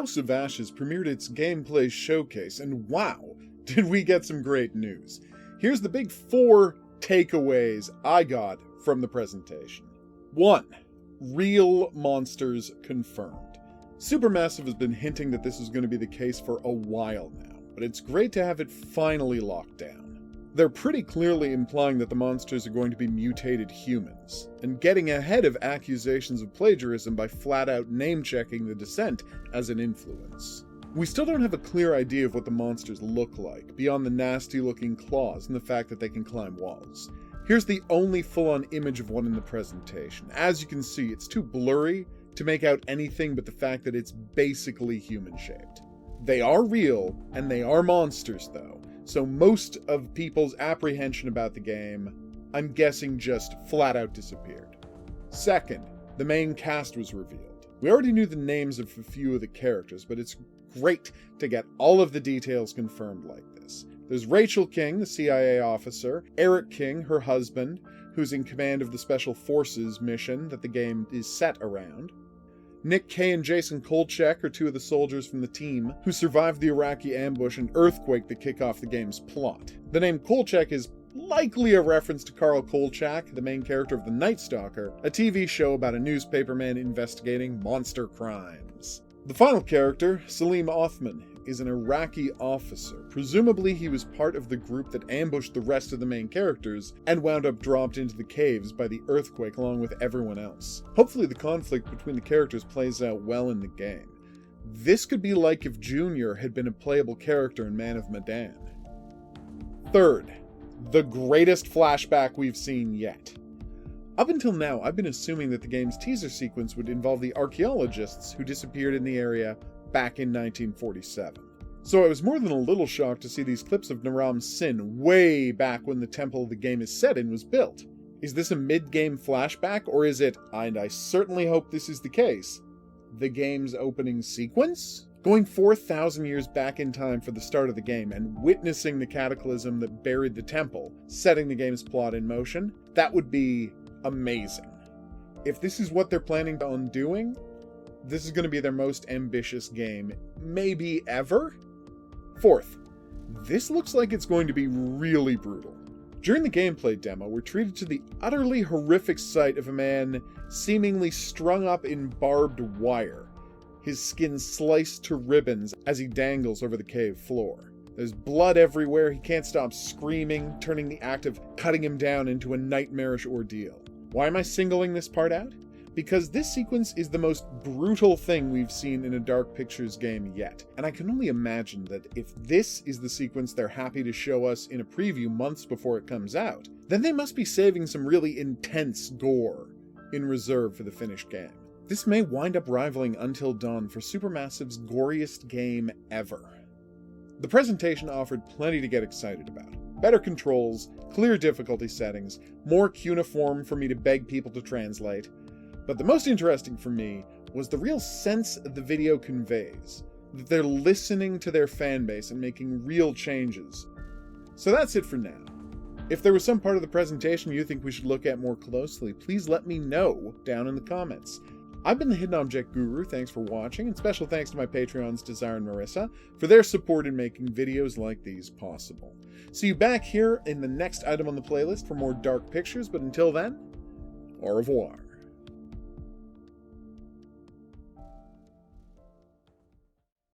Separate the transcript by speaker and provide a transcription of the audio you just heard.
Speaker 1: House of Ashes premiered its gameplay showcase, and wow, did we get some great news. Here's the big 4 takeaways I got from the presentation. 1. Real monsters confirmed. Supermassive has been hinting that this is going to be the case for a while now, but it's great to have it finally locked down. They're pretty clearly implying that the monsters are going to be mutated humans, and getting ahead of accusations of plagiarism by flat-out name-checking the Descent as an influence. We still don't have a clear idea of what the monsters look like, beyond the nasty-looking claws and the fact that they can climb walls. Here's the only full-on image of one in the presentation. As you can see, it's too blurry to make out anything but the fact that it's basically human-shaped. They are real, and they are monsters, though. So most of people's apprehension about the game, I'm guessing, just flat out disappeared. Second, the main cast was revealed. We already knew the names of a few of the characters, but it's great to get all of the details confirmed like this. There's Rachel King, the CIA officer, Eric King, her husband, who's in command of the Special Forces mission that the game is set around. Nick Kay and Jason Kolchak are 2 of the soldiers from the team who survived the Iraqi ambush and earthquake that kick off the game's plot. The name Kolchak is likely a reference to Carl Kolchak, the main character of The Night Stalker, a TV show about a newspaperman investigating monster crimes. The final character, Salim Othman, is an Iraqi officer. Presumably he was part of the group that ambushed the rest of the main characters and wound up dropped into the caves by the earthquake along with everyone else. Hopefully the conflict between the characters plays out well in the game. This could be like if Junior had been a playable character in Man of Medan. Third, the greatest flashback we've seen yet. Up until now, I've been assuming that the game's teaser sequence would involve the archaeologists who disappeared in the area back in 1947. So I was more than a little shocked to see these clips of Naram's Sin way back when the temple the game is set in was built. Is this a mid-game flashback, or is it, and I certainly hope this is the case, the game's opening sequence? Going 4,000 years back in time for the start of the game and witnessing the cataclysm that buried the temple, setting the game's plot in motion, that would be amazing. If this is what they're planning on doing, this is going to be their most ambitious game, maybe ever? Fourth, this looks like it's going to be really brutal. During the gameplay demo, we're treated to the utterly horrific sight of a man seemingly strung up in barbed wire, his skin sliced to ribbons as he dangles over the cave floor. There's blood everywhere, he can't stop screaming, turning the act of cutting him down into a nightmarish ordeal. Why am I singling this part out? Because this sequence is the most brutal thing we've seen in a Dark Pictures game yet, and I can only imagine that if this is the sequence they're happy to show us in a preview months before it comes out, then they must be saving some really intense gore in reserve for the finished game. This may wind up rivaling Until Dawn for Supermassive's goriest game ever. The presentation offered plenty to get excited about. Better controls, clear difficulty settings, more cuneiform for me to beg people to translate. But the most interesting for me was the real sense the video conveys, that they're listening to their fanbase and making real changes. So that's it for now. If there was some part of the presentation you think we should look at more closely, please let me know down in the comments. I've been the Hidden Object Guru, thanks for watching, and special thanks to my Patreons Desire and Marissa for their support in making videos like these possible. See you back here in the next item on the playlist for more Dark Pictures, but until then, au revoir.